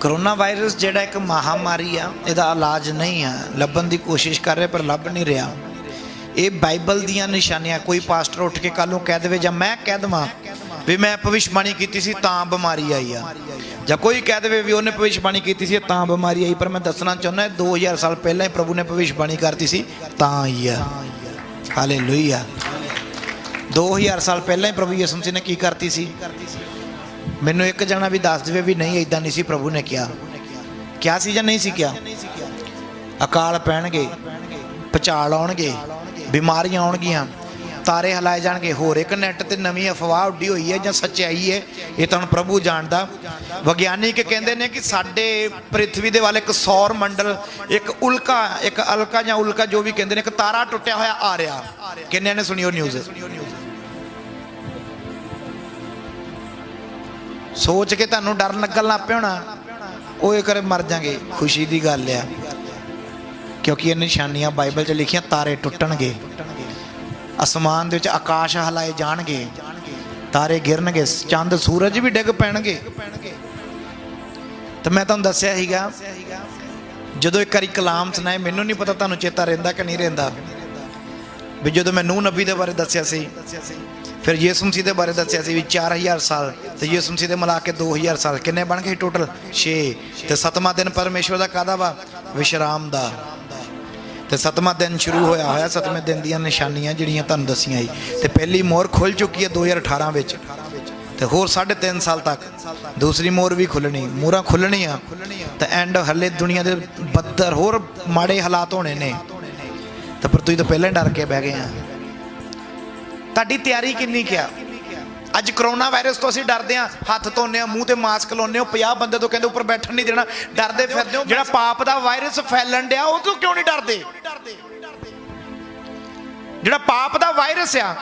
Corona virus जिहड़ा एक महामारी आ, इहदा इलाज नहीं है, लभन की कोशिश कर रहे पर लभ नहीं रहा। ये बाइबल दियां निशानियां। कोई पास्टर उठ के कल कह दे जां मैं कह देवां भी मैं भविष्यवाणी की सी तां बीमारी आई आ, जां कोई कह दे भी उन्हें भविष्यवाणी की सी तां बीमारी आई। पर मैं दसना चाहुंदा 2000 साल पहले ही प्रभु ने भविष्यवाणी करती सी तां आई आ। हालेलुया। 2000 साल पहले ही प्रभु यीशु मसीह ने की करती सी। मैनू एक जना भी दस दे भी नहीं इदा नहीं सी प्रभु ने क्या सी जां नहीं सी क्या। अकाल पैणगे, भुचाल आउणगे, बीमारियां आउणगियां, तारे हिलाए जाणगे। होर एक नैट ते नवीं अफवाह उड्डी हुई है जां सच्चाई है, ये तो हुण प्रभु जानदा। विग्यानिक कहते हैं कि साडे पृथ्वी दे वाल एक सौर मंडल, एक उल्का, एक अलका जां उल्का जो भी कहते हैं, एक तारा टुटिया होया आ रहा। किन्ने ने सुनी न्यूज़? सोच के तुहानूं डर लगन लग पिया होना, वो एक मर जाएंगे। खुशी की गल है क्योंकि ये निशानियां बाइबल च लिखियां। तारे टुटणगे, आसमान दे विच आकाश हिलाए जाणगे, तारे गिरनगे, चंद सूरज भी डिग पैणगे। तो मैं तुहानूं दस्सिया सीगा जदों एक बारी कलाम सुनाए, मैनूं नहीं पता तुहानूं चेता रहिंदा कि नहीं रहिंदा, भी जदों मैं नूह नबी दे बारे दस्सिया सी, फिर यीशु मसीह के बारे दस्सिया सी भी 4000 साल, तो यीशु मसीह मिला के 2000 साल किन्ने बन गए टोटल 6। तो 7वां दिन परमेश्वर का काहदा वा? विश्राम दा। तो 7वां दिन शुरू होया होया 7वें दिन दी निशानियां जिहड़ियां तुहानूं दस्सियां ही। तो पहली मोहर खुल चुकी है 2018 विच, तो होर 3.5 साल तक दूसरी मोहर भी खुलनी, मोहरां खुलनियां। तो एंड हले दुनिया के बदतर होर माड़े हालात होने ने। तो पर तुसीं तो पहले डर के बह गए हैं। ताड़ी तैयारी किन्नी क्या? अज करोना वायरस तो असीं डरदे हां, हत्थ धोने, मूँह ते मास्क लाउने, 50 बंदे तो कहते उपर बैठण नहीं देना, डरदे फिरदे हो। जिहड़ा पाप दा वायरस फैलन डिया उह तो क्यों नहीं डरदे? जिहड़ा पाप दा वायरस आ,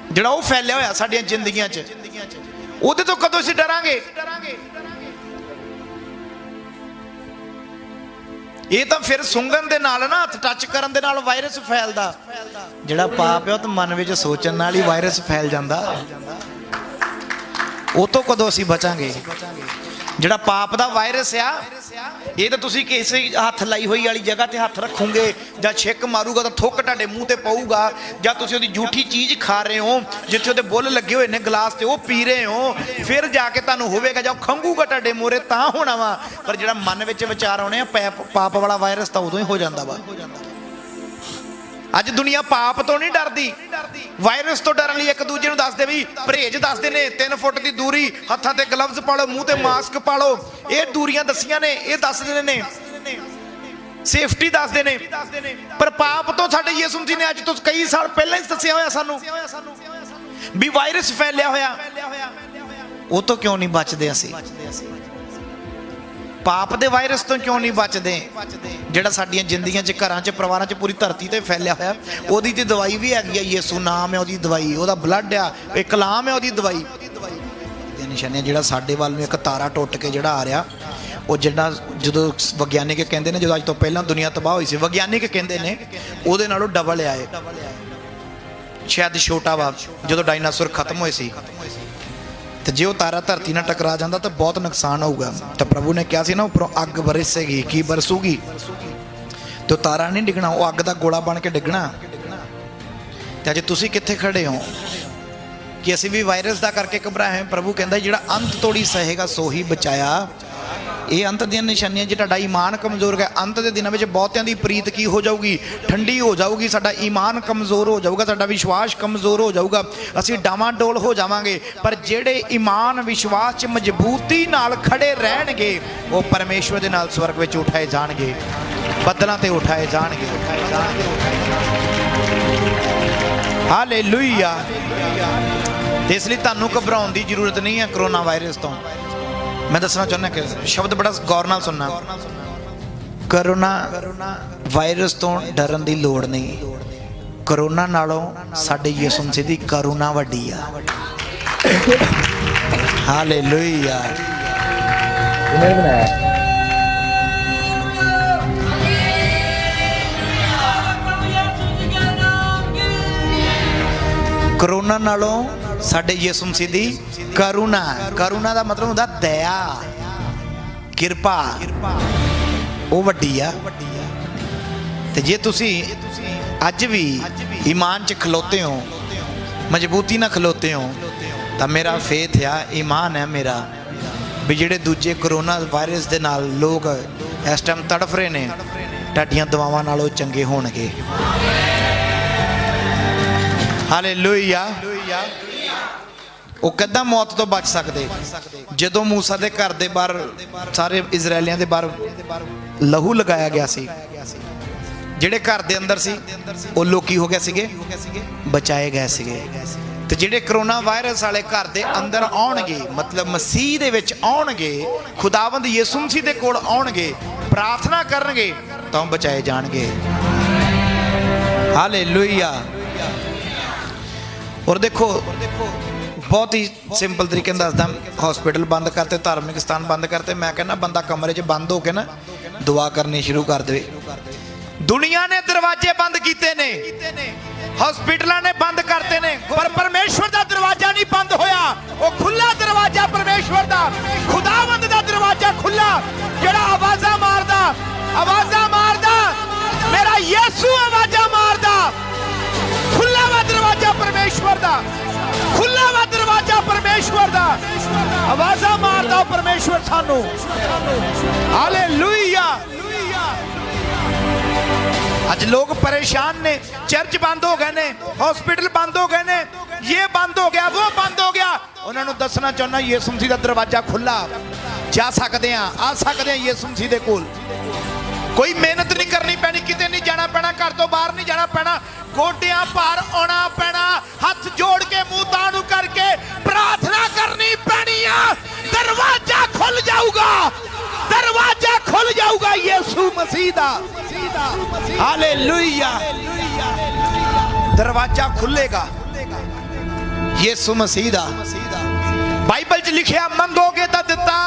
जिहड़ा वो फैलिया होया साडीआं जिंदगियां च, उहदे तो कदों असीं डरांगे? ये तो फिर सुंगन दे नाल ना, हथ टच करन दे नाल वायरस फैलदा। जिहड़ा पाप है तो मन विच सोचण नाल ही वायरस फैल जांदा। वो तो कदों असीं बचांगे? जिहड़ा पाप दा वायरस आ, ये तो तुसीं किसी हथ लाई हुई वाली जगह ते हथ रखोगे जां छिक मारूगा तो थुक तुहाडे मूँह ते पऊगा, जां तुसीं उहदी झूठी चीज़ खा रहे हो जिथे उहदे बुल लगे हुए ने गिलास ते वो पी रहे हो, फिर जाके तुहानूं होवेगा जां खंघूगा तुहाडे मूहरे तां होना वा। पर जिहड़ा मन विच विचार आउणे आ पाप वाला वायरस तां उदों ही हो जांदा वा। अज दुनिया पाप तो नहीं डरदी, वायरस तो डरन लई एक दूजे नूं दसदे भी परहेज दसदे ने, 3 फुट की दूरी, हत्थां ते ग्लव्स पा लो, मूँह ते मास्क पा लो। ये दूरियां दसियां ने, ये दसदे ने, सेफ्टी दसदे ने। पर पाप तो साडे यीशु मसीह ने अज तो कई साल पहले ही दस्सिया होया सानूं भी वायरस फैलिया होया। वो तो क्यों नहीं बचदे असीं? पाप दे वायरस तो क्यों नहीं बचदे? जिहड़ा साडीआं जिंदगियां च, घरां च, परिवारां च, पूरी धरती ते फैलिया होया, ओहदी ते दवाई भी हैगी है। यीशु नाम है ओहदी दवाई, ओहदा ब्लड आ, एक कलाम है ओहदी दवाई। निशानियां जिहड़ा साडे वाल नूं एक तारा टुट के जिहड़ा आ रहा, वो जिहड़ा जदों विग्यानिक कहंदे ने जदों अज तो पहलां दुनिया तबाह होई सी, विग्यानिक कहंदे ने ओहदे नालों डबल आए, शायद छोटा वा जदों डायनासोर खत्म होए सी। तो जे वो तारा धरती नाल टकरा जाता तो बहुत नुकसान होगा। तो प्रभु ने कहा सी ना उपरों अग बरसेगी, की बरसूगी, तो तारा नहीं डिगना, वो अग का गोला बन के डिगना। तो अजे तुसीं कित्थे खड़े हो कि असीं भी वायरस का करके घबराए हैं? प्रभु कहता जिहड़ा अंत तोड़ी सहेगा सो ही बचाया। ये अंत दी निशानियां, जे तुहाडा ईमान कमज़ोर है, अंत के दिनों में बहुतियां दी प्रीत की हो जाऊगी, ठंडी हो जाऊगी, साडा ईमान कमज़ोर हो जाऊगा, साडा विश्वास कमज़ोर हो जाऊगा, असीं डावाडोल हो जावांगे। पर जेड़े ईमान विश्वास च मजबूती नाल खड़े रहणगे, वो परमेश्वर दे नाल स्वर्ग विच उठाए जाणगे, बदलां ते उठाए जाणगे। हालेलुया। इसलिए तुहानूं घबराउण दी जरूरत नहीं है करोना वायरस तो। मैं दसना चाहना कि शब्द बड़ा गौर नाल सुनना, करोना वायरस तो डरन दी लोड़ नहीं। करोना नालों साडे यीशु मसीह दी करुणा वड्डी आ। हालेलुया। करोना नालों साडे यीशु मसीह दी करुणा, करुणा का मतलब होता दया। ਕਿਰਪਾ ਉਹ ਵੱਡੀ ਆ। ਤੇ ਜੇ ਤੁਸੀਂ ਅੱਜ ਵੀ ਈਮਾਨ 'ਚ ਖਲੋਤੇ ਹੋ, ਮਜ਼ਬੂਤੀ ਨਾਲ ਖਲੋਤੇ ਹੋ, ਤਾਂ ਮੇਰਾ ਫੇਥ ਆ, ਈਮਾਨ ਹੈ ਮੇਰਾ ਵੀ ਜਿਹੜੇ ਦੂਜੇ ਕਰੋਨਾ ਵਾਇਰਸ ਦੇ ਨਾਲ ਲੋਕ ਇਸ ਟਾਈਮ ਤੜਫ ਰਹੇ ਨੇ, ਤੁਹਾਡੀਆਂ ਦੁਆਵਾਂ ਨਾਲੋਂ ਚੰਗੇ ਹੋਣਗੇ। ਹਾਲੇਲੂਇਆ। ਉਹ ਕਿੱਦਾਂ ਮੌਤ ਤੋਂ ਬਚ ਸਕਦੇ? ਜਦੋਂ ਮੂਸਾ ਦੇ ਘਰ ਦੇ ਬਾਹਰ ਸਾਰੇ ਇਜ਼ਰਾਈਲੀਆਂ ਦੇ ਬਾਹਰ ਲਹੂ ਲਗਾਇਆ ਗਿਆ ਸੀ, ਜਿਹੜੇ ਘਰ ਦੇ ਅੰਦਰ ਸੀ ਉਹ ਲੋਕੀ ਹੋ ਗਏ ਸੀਗੇ, ਬਚਾਏ ਗਏ ਸੀਗੇ। ਤੇ ਜਿਹੜੇ ਕਰੋਨਾ ਵਾਇਰਸ ਵਾਲੇ ਘਰ ਦੇ ਅੰਦਰ ਆਉਣਗੇ, ਮਤਲਬ ਮਸੀਹ ਦੇ ਵਿੱਚ ਆਉਣਗੇ, ਖੁਦਾਵੰਦ ਯਿਸੂ ਮਸੀਹ ਦੇ ਕੋਲ ਆਉਣਗੇ, ਪ੍ਰਾਰਥਨਾ ਕਰਨਗੇ, ਤਾਂ ਬਚਾਏ ਜਾਣਗੇ। ਹਾਲੇਲੂਇਆ। ਔਰ ਦੇਖੋ बहुत ही सिंपल तरीके दसदा, हॉस्पिटल बंद करते, धार्मिक स्थान बंद करते, मैं कहना बंदा कमरे च बंद होके ना दुआ करनी शुरू कर दे। दुनिया ने दरवाजे बंद किए ने, हॉस्पिटल ने बंद करते ने, पर परमेश्वर का दरवाजा नहीं बंद होया, वो खुला दरवाजा परमेश्वर का, खुदावंद का दरवाजा खुला, जेड़ा आवाजा मारदा मेरा यीशु आवाजा मारदा, खुला वा दरवाजा परमेश्वर का, खुला वा दरवाजा परमेश्वर दा, आवाजा मारदा परमेश्वर सानू। हालेलुया। आज लोग परेशान ने, चर्च बंद हो गए ने, हॉस्पिटल बंद हो गए ने, ये बंद हो गया, वो बंद हो गया। उन्होंने दसना चाहना यीशु मसीह दा दरवाजा खुला, जा सकते हैं, आ सकते हैं यीशु मसीह दे कोल। कोई मेहनत नहीं करनी पैनी, किते नहीं जाना पैना, घर तो बाहर नहीं जाना पैना, गोडियां भार आना पैना, हाथ जोड़ के मुंह ताणू करके प्रार्थना करनी पैनी है, दरवाजा खुल जाऊगा, दरवाजा खुल जाऊगा यीशु मसीह दा। हालेलुया। दरवाजा खुलेगा यीशु मसीह दा। बाइबल च लिखिया मंगोगे तां दित्ता,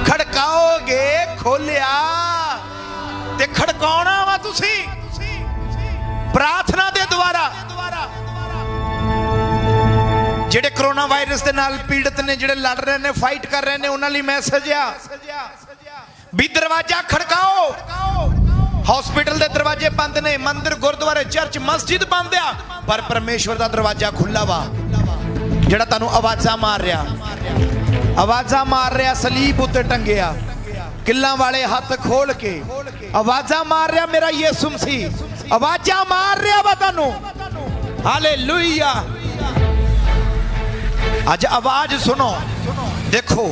खड़काओगे खोलिया। ते खड़काउणा वा तुसी प्रार्थना दे द्वारा। जेड़े कोरोना वायरस दे नाल पीड़ित ने, जेड़े लड़ रहे ने, फाइट कर रहे ने, उन्हां लई मैसेज आ भी दरवाजा खड़काओ। हॉस्पिटल दे दरवाजे बंद ने, मंदिर गुरुद्वारे चर्च मस्जिद बंद आ, पर परमेश्वर दा दरवाजा खुला वा, जेड़ा तानू आवाज़ां मार रहा सलीब उत्ते टंगिया, किल्लां वाले हाथ खोल के आवाज़ां मार रहा मेरा यीशु मसीह, आवाज़ां मार रहा वा तानू। हालेलुया। आज आवाज सुनो, देखो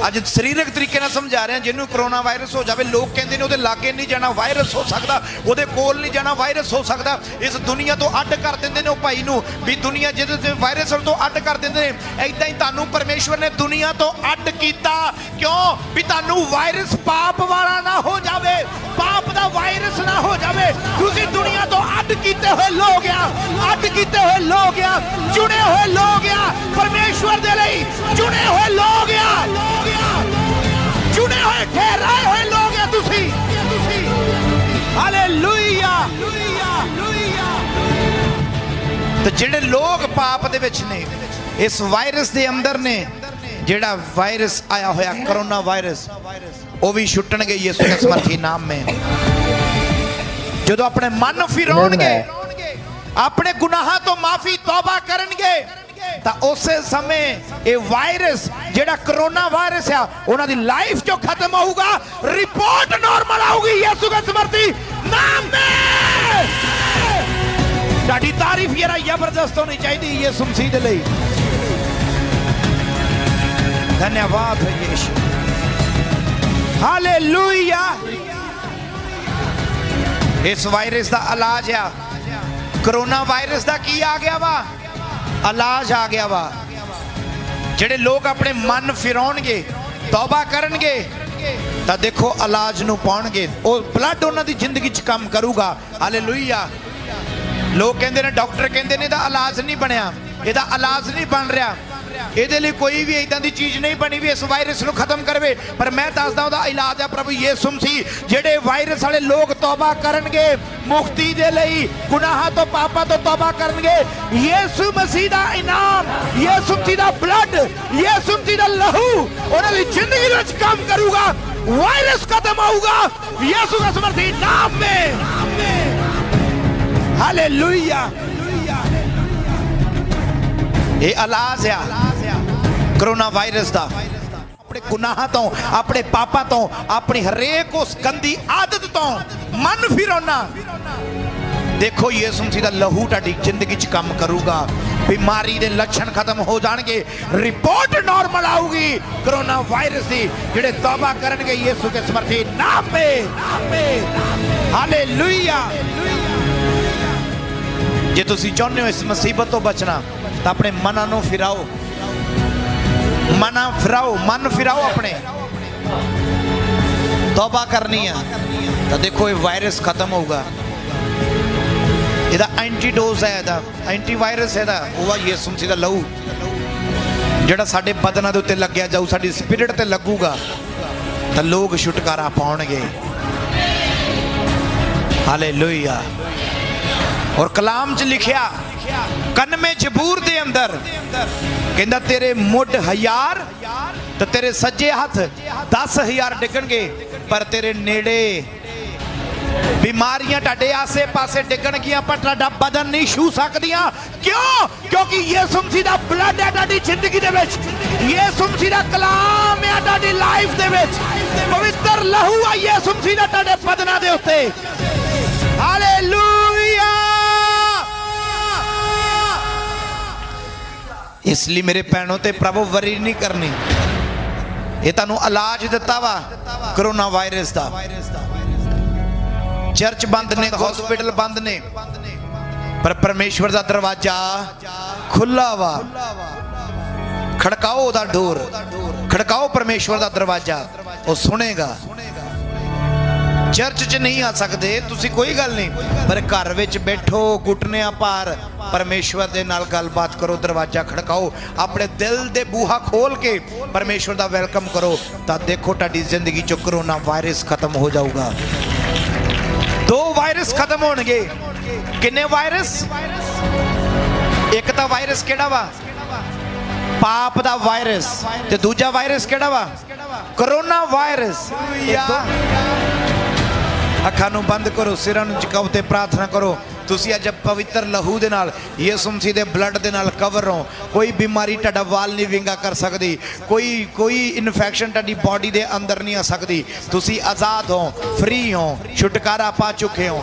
आज शरीरक तरीके नाल समझा रहे हैं। जिन्हों कोरोना वायरस हो जाए, लोग कहते हैं उहदे लागे नहीं जाना, वायरस हो सकता, उहदे कोल नहीं जाना, वायरस हो सकता। इस दुनिया तो अड कर देंदे ने भाई नूं भी, दुनिया जिहदे वायरस तो अड कर देंदे ने। ऐदां ही तुहानूं परमेश्वर ने दुनिया तो अड कीता, क्यों? भी तुहानूं वायरस पाप वाला ना हो जावे, पाप दा वायरस ना हो जावे। तुसीं दुनिया तो अड कीते हुए लोग आ, अड कीते हुए लोग आ, चुने हुए लोग आ, परमेश्वर दे लई चुने हुए लोग आ, चुने हुए ठहराए हुए लोग आ तुसी। हालेलुया। तो जेड़े लोग पाप दे विच ने, इस वायरस दे अंदर ने, जेड़ा वायरस आया होया कोरोना वायरस, वो भी छुट्टणगे यीशु के समर्थी नाम में। जदों अपने मन फिराउणगे, अपने गुनाहां तो माफी तौबा करनगे, ਤਾਂ ਉਸੇ ਸਮੇਂ ਇਹ ਵਾਇਰਸ ਜਿਹੜਾ ਕਰੋਨਾ ਵਾਇਰਸ ਆ ਉਹਨਾਂ ਦੀ ਲਾਈਫ ਚੋਂ ਖਤਮ ਹੋਊਗਾ, ਰਿਪੋਰਟ ਨਾਰਮਲ ਆਊਗੀ ਯਿਸੂ ਦੇ ਸਮਰਥੀ ਨਾਮ में। ਤੁਹਾਡੀ ਤਾਰੀਫ ਯਾਰਾ ਜ਼ਬਰਦਸਤ ਹੋਣੀ ਚਾਹੀਦੀ ਯਿਸੂ ਮਸੀਹ ਦੇ ਲਈ। ਧੰਨਵਾਦ ਹੈ ਯਿਸੂ। ਹਾਲੇਲੂਇਆ। ਇਸ ਵਾਇਰਸ ਦਾ ਇਲਾਜ ਆ, ਕਰੋਨਾ ਵਾਇਰਸ ਦਾ ਕੀ ਆ ਗਿਆ ਵਾ? इलाज आ गया वा। जेड़े लोग अपने मन फिराउणगे, तौबा करनगे, तां देखो इलाज नूं पाउणगे, वो ब्लड उन्हां दी जिंदगी च काम करूगा। हालेलुया। लोग कहंदे ने, डॉक्टर कहंदे ने इहदा इलाज नहीं बनिया, इहदा इलाज नहीं बन रहा। ਇਹਦੇ ਲਈ ਕੋਈ ਵੀ ਇਦਾਂ ਦੀ ਚੀਜ਼ ਨਹੀਂ ਬਣੀ ਵੀ ਇਸ ਵਾਇਰਸ ਨੂੰ ਖਤਮ ਕਰਵੇ, ਪਰ ਮੈਂ ਦੱਸਦਾ ਉਹਦਾ ਇਲਾਜ ਹੈ ਪ੍ਰਭੂ ਯਿਸੂ ਮਸੀਹ। ਜਿਹੜੇ ਵਾਇਰਸ ਵਾਲੇ ਲੋਕ ਤੌਬਾ ਕਰਨਗੇ ਮੁਕਤੀ ਦੇ ਲਈ, ਗੁਨਾਹਾਂ ਤੋਂ ਪਾਪਾਂ ਤੋਂ ਤੌਬਾ ਕਰਨਗੇ, ਯਿਸੂ ਮਸੀਹ ਦਾ ਇਨਾਮ, ਯਿਸੂ ਮਸੀਹ ਦਾ ਬਲੱਡ, ਯਿਸੂ ਮਸੀਹ ਦਾ ਲਹੂ ਉਹਨਾਂ ਦੀ ਜ਼ਿੰਦਗੀ ਵਿੱਚ ਕੰਮ ਕਰੂਗਾ। वायरस खत्म होगा यीशु के समर्थी नाम में। हालेलुया। ये इलाज है कोरोना वायरस का। अपने गुनाह तो, अपने पापा तो, अपनी हरेक उस गंदी आदत तो मन फिरौना। देखो यीशु मसीह दा लहू ਤੁਹਾਡੀ ਜ਼ਿੰਦਗੀ 'ਚ ਕੰਮ ਕਰੂਗਾ। बीमारी दे लक्षण खत्म हो जाएंगे, रिपोर्ट नॉर्मल आऊगी कोरोना वायरस की। जेड़े तौबा करनगे यीशु के समर्थी नाम में। हालेलुया। जे तुसी चाहते हो इस मुसीबत तो बचना तो अपने मना नूं फिराओ, मन फिराओ अपने। तौबा करनी है तो देखो ये वायरस खत्म होगा। ਇਹਦਾ ਐਂਟੀਡੋਜ਼ ਹੈ, ਇਹਦਾ ਐਂਟੀਵਾਇਰਸ ਹੈ, ਇਹਦਾ ਉਹ ਆ ਯਿਸੂ ਮਸੀਹ ਦਾ ਲਹੂ ਜਿਹੜਾ ਸਾਡੇ ਬਦਨਾਂ ਦੇ ਉੱਤੇ ਲੱਗਿਆ ਜਾਊ, ਸਾਡੀ ਸਪਿਰਿਟ ਤੇ ਲੱਗੂਗਾ ਤਾਂ ਲੋਕ ਛੁਟਕਾਰਾ ਪਾਉਣਗੇ। ਹਾਲੇਲੂਇਆ। ਔਰ ਕਲਾਮ 'ਚ ਲਿਖਿਆ ਕਨਮੇ ਜ਼ਬੂਰ ਦੇ ਅੰਦਰ ਕਹਿੰਦਾ ਤੇਰੇ ਮੁੱਢ 1000 ਤੇ ਤੇਰੇ ਸੱਜੇ ਹੱਥ 10,000 ਡਿੱਗਣਗੇ, ਪਰ ਤੇਰੇ ਨੇੜੇ बीमारियां टाडे आसे पासे डिगणगियां पर टाडा बदन नहीं छू सकदियां। क्यों? क्योंकि यीशु मसीह दा ब्लड है टाडी जिंदगी दे विच, यीशु मसीह दा कलाम है टाडी लाइफ दे विच, पवित्र लहू है यीशु मसीह दा टाडे बदनां दे उत्ते। हालेलुया। इसलिए मेरे भैनों ते प्रभु वरी नहीं करनी। ये तुहानू इलाज दिता वा कोरोना वायरस दा। चर्च बंद ने, हॉस्पिटल बंद ने, पर परमेश्वर का दरवाजा खुला वा। खड़काओ दा डोर, खड़काओ परमेश्वर का दरवाजा, वो सुनेगा। चर्च च नहीं आ सकते तुसी, कोई गल नहीं, पर घर विच बैठो घुटने भार परमेश्वर दे नाल गलबात करो, दरवाजा खड़काओ, अपने दिल दे बूहा खोल के परमेश्वर का वेलकम करो, तो देखो तुहाडी जिंदगी चो कोरोना वायरस खत्म हो जाऊगा। 2 वायरस खत्म होणगे। किन्ने वायरस? एक तो वायरस केड़ा वा? पाप दा वायरस, ते दूजा वायरस केड़ा वा? Corona virus. अखां नूं बंद करो, सिरां नूं झुकाओ ते प्रार्थना करो। तुसी अज पवित्र लहू दे नाल, यीशु मसीह दे ब्लड दे नाल कवर हो। कोई बीमारी टाडा वाल नहीं विंगा कर सकती, कोई इन्फेक्शन टाडी बॉडी दे अंदर नहीं आ सकती। तुसी आज़ाद हो, फ्री हो, छुटकारा पा चुके हो।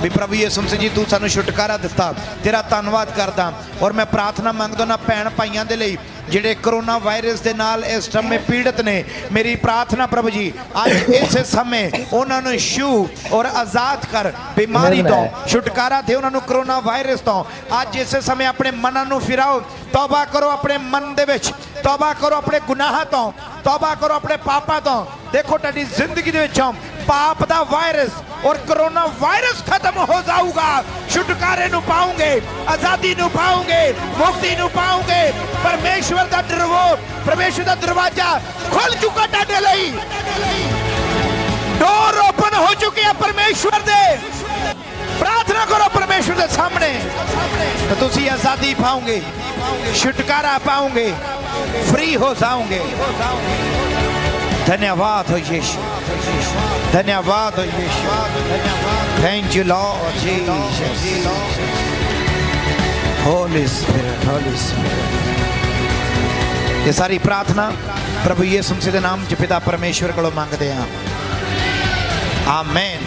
भी प्रभु यीशु मसीह जी तू सानू छुटकारा दिता, तेरा धन्नवाद करदा। और मैं प्रार्थना मंगदा ना भैन भाइयों दे लई जिहड़े कोरोना वायरस दे नाल इस समय पीड़ित ने। मेरी प्रार्थना प्रभु जी अज इस समय उन्हां नूं छू और आज़ाद कर, बीमारी तो छुटकारा दे उन्हां नूं, कोरोना वायरस तो। अज इस समय अपने मनां नूं फिराओ, तौबा करो अपने मन दे विच, तौबा करो अपने गुनाहां तो, तौबा करो अपने पापां तो। देखो तुहाडी जिंदगी दे विचों पाप दा वायरस और कोरोना वायरस खत्म हो जाऊगा। छुटकारे नूं पाओगे, आजादी नूं पाओगे, मुक्ति नूं पाओगे। परमेश्वर दा परमेश्वर दा दरवाजा खुल चुका तुहाडे लई, डोर ओपन हो चुके हैं परमेश्वर दे। प्रार्थना करो परमेश्वर के सामने तो तुसी आजादी पाओगे, छुटकारा पाओगे, फ्री हो जाओगे। धन्यवाद हो यीशु, धन्यवाद हो Yeshu, thank you lord Jesus. Holy spirit, holy spirit. ये सारी प्रार्थना प्रभु यीशु मसीह के नाम च पिता परमेश्वर को मंगते हैं। आमीन।